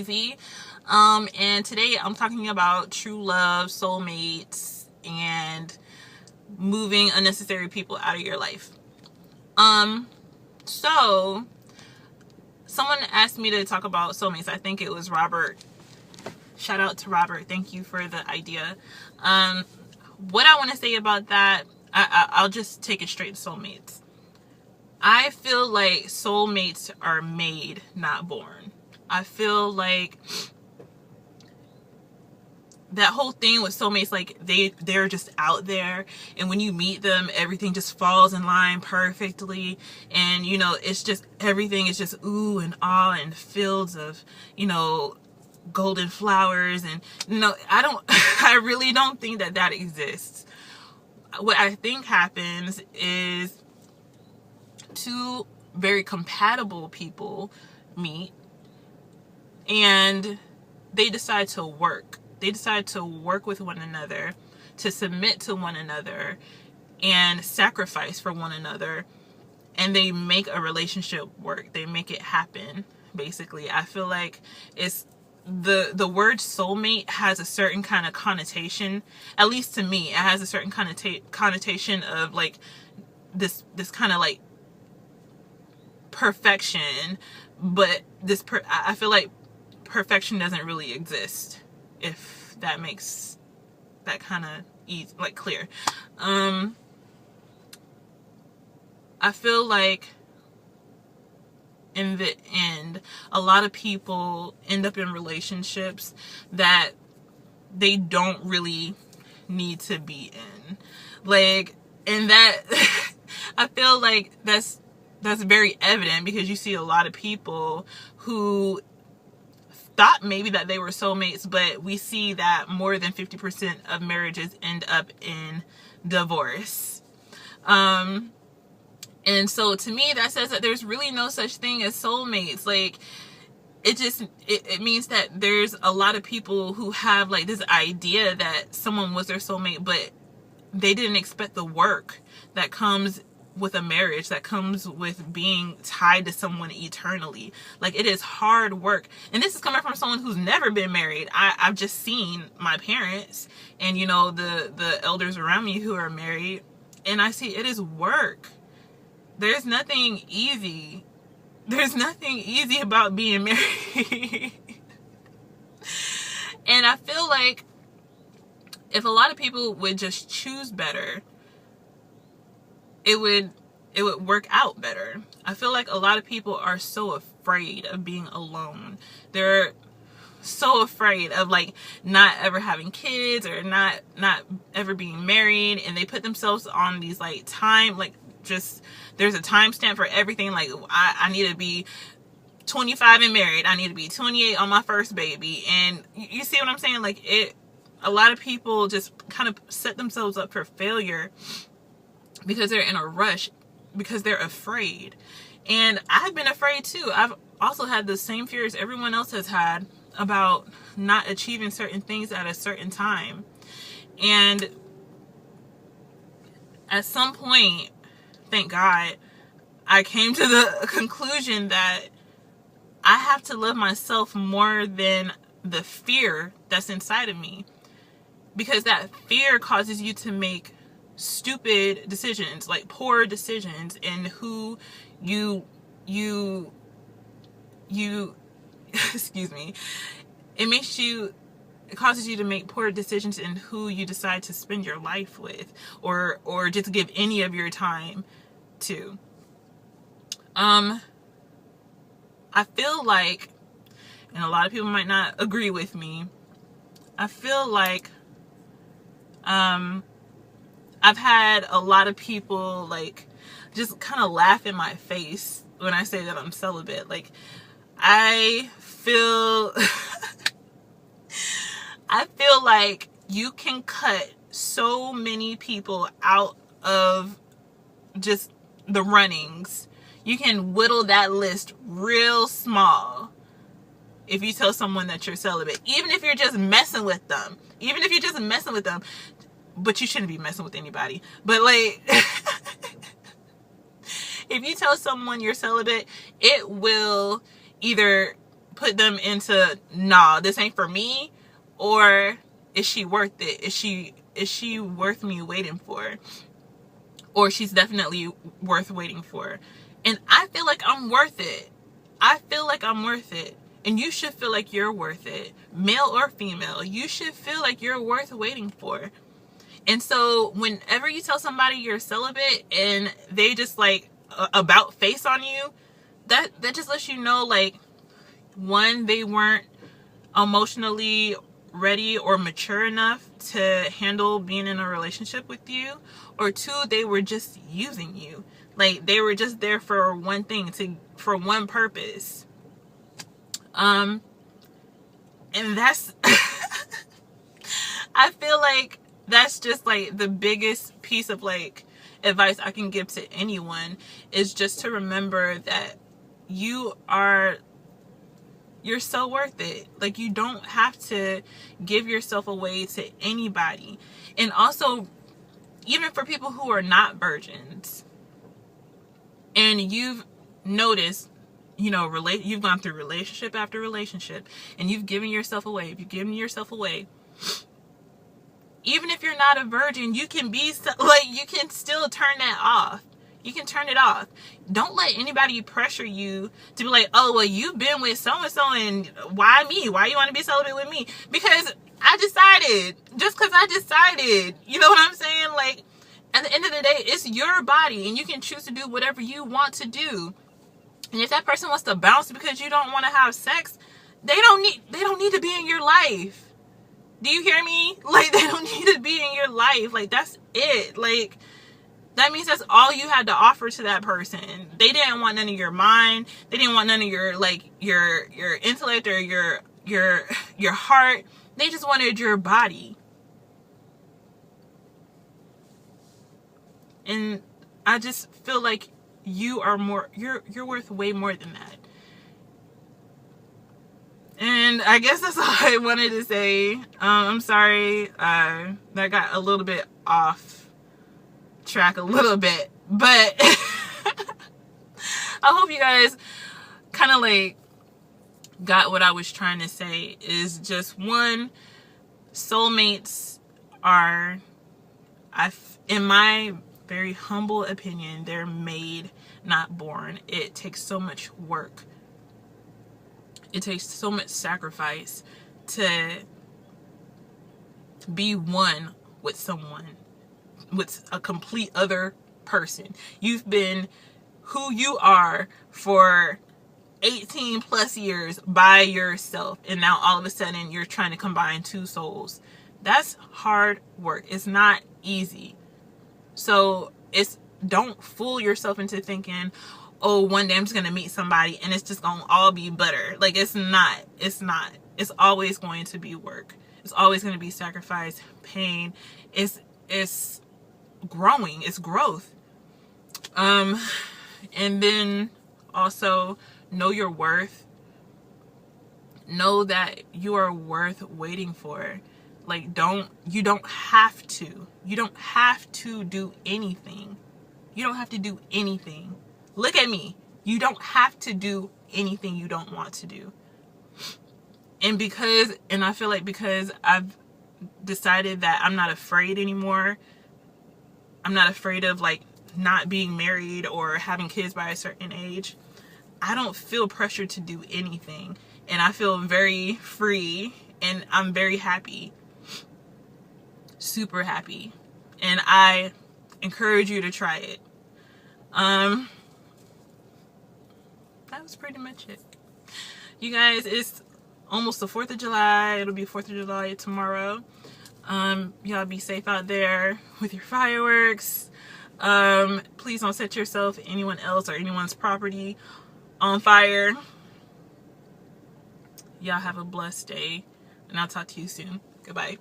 Easy. And today I'm talking about true love, soulmates, and moving unnecessary people out of your life. So someone asked me to talk about soulmates. I think it was Robert. Shout out to Robert. Thank you for the idea. What I want to say about that, I'll just take it straight to soulmates. I feel like soulmates are made, not born. I feel like that whole thing with soulmates, like they're just out there, and when you meet them, everything just falls in line perfectly, and it's just, everything is just ooh and ah and fields of golden flowers. And I really don't think that exists. What I think happens is two very compatible people meet, and they decide to work with one another, to submit to one another, and sacrifice for one another, and they make a relationship work. They make it happen, basically. I feel like it's the word soulmate has a certain kind of connotation, at least to me. It has a certain connotation of like this kind of like perfection, but I feel like perfection doesn't really exist, if that makes that kind of easy, like clear. I feel like in the end, a lot of people end up in relationships that they don't really need to be in. Like, and that I feel like that's very evident, because you see a lot of people who thought maybe that they were soulmates, but we see that more than 50% of marriages end up in divorce. And so to me, that says that there's really no such thing as soulmates. Like, it means that there's a lot of people who have like this idea that someone was their soulmate, but they didn't expect the work that comes with a marriage, that comes with being tied to someone eternally. Like, it is hard work. And this is coming from someone who's never been married. I've just seen my parents and the elders around me who are married, and I see it is work. There's nothing easy about being married. And I feel like if a lot of people would just choose better, it would work out better. I feel like a lot of people are so afraid of being alone. They're so afraid of like not ever having kids, or not ever being married, and they put themselves on these like time, like, just, there's a timestamp for everything. Like, I need to be 25 and married. I need to be 28 on my first baby. And you see what I'm saying? Like, a lot of people just kind of set themselves up for failure because they're in a rush, because they're afraid. And I've been afraid too. I've also had the same fears everyone else has had about not achieving certain things at a certain time. And at some point, thank God, I came to the conclusion that I have to love myself more than the fear that's inside of me, because that fear causes you to make stupid decisions, like poor decisions, in who you excuse me, it causes you to make poor decisions in who you decide to spend your life with, or just give any of your time to. I feel like, and a lot of people might not agree with me, I feel like I've had a lot of people like just kind of laugh in my face when I say that I'm celibate. Like, I feel like you can cut so many people out of just the runnings. You can whittle that list real small if you tell someone that you're celibate, even if you're just messing with them. But you shouldn't be messing with anybody. But like, if you tell someone you're celibate, it will either put them into, nah, this ain't for me, or is she worth it? Is she worth me waiting for? Or she's definitely worth waiting for. And I feel like I'm worth it. I feel like I'm worth it. And you should feel like you're worth it. Male or female, you should feel like you're worth waiting for. And so whenever you tell somebody you're celibate and they just like about face on you, that just lets you know, like, one, they weren't emotionally ready or mature enough to handle being in a relationship with you, or two, they were just using you. Like, they were just there for one thing, for one purpose. And that's I feel like that's just like the biggest piece of like advice I can give to anyone, is just to remember that you're so worth it. Like, you don't have to give yourself away to anybody. And also, even for people who are not virgins, and you've noticed, you know, you've gone through relationship after relationship, and you've given yourself away. If you've given yourself away, even if you're not a virgin, you can be like, you can still turn that off. You can turn it off. Don't let anybody pressure you to be like, oh, well, you've been with so-and-so, and why me? Why you want to be celibate with me? Because I decided. Just because I decided. You know what I'm saying? Like, at the end of the day, it's your body, and you can choose to do whatever you want to do. And if that person wants to bounce because you don't want to have sex, they don't need to be in your life. Do you hear me? Like, they don't need to be in your life. Like, that's it. Like, that means that's all you had to offer to that person. They didn't want none of your mind. They didn't want none of your, like, your intellect or your heart. They just wanted your body. And I just feel like you're worth way more than that. And I guess that's all I wanted to say. I'm sorry that got a little bit off track a little bit, but I hope you guys kind of like got what I was trying to say. Is just, one, soulmates are, in my very humble opinion, they're made, not born. It takes so much work. It takes so much sacrifice to be one with someone, with a complete other person. You've been who you are for 18 plus years by yourself, and now all of a sudden you're trying to combine two souls. That's hard work. It's not easy. So don't fool yourself into thinking, oh, one day I'm just gonna meet somebody and it's just gonna all be butter. Like, it's not. It's always going to be work. It's always going to be sacrifice, pain. It's growing. It's growth. And then also know your worth. Know that you are worth waiting for. Like, you don't have to. You don't have to do anything. You don't have to do anything. Look at me. You don't have to do anything you don't want to do. And I feel like because I've decided that I'm not afraid anymore. I'm not afraid of like not being married or having kids by a certain age. I don't feel pressured to do anything. And I feel very free, and I'm very happy. Super happy. And I encourage you to try it. That was pretty much it. You guys, it's almost the 4th of July. It'll be 4th of July tomorrow. Y'all be safe out there with your fireworks. Please don't set yourself, anyone else, or anyone's property on fire. Y'all have a blessed day, and I'll talk to you soon. Goodbye.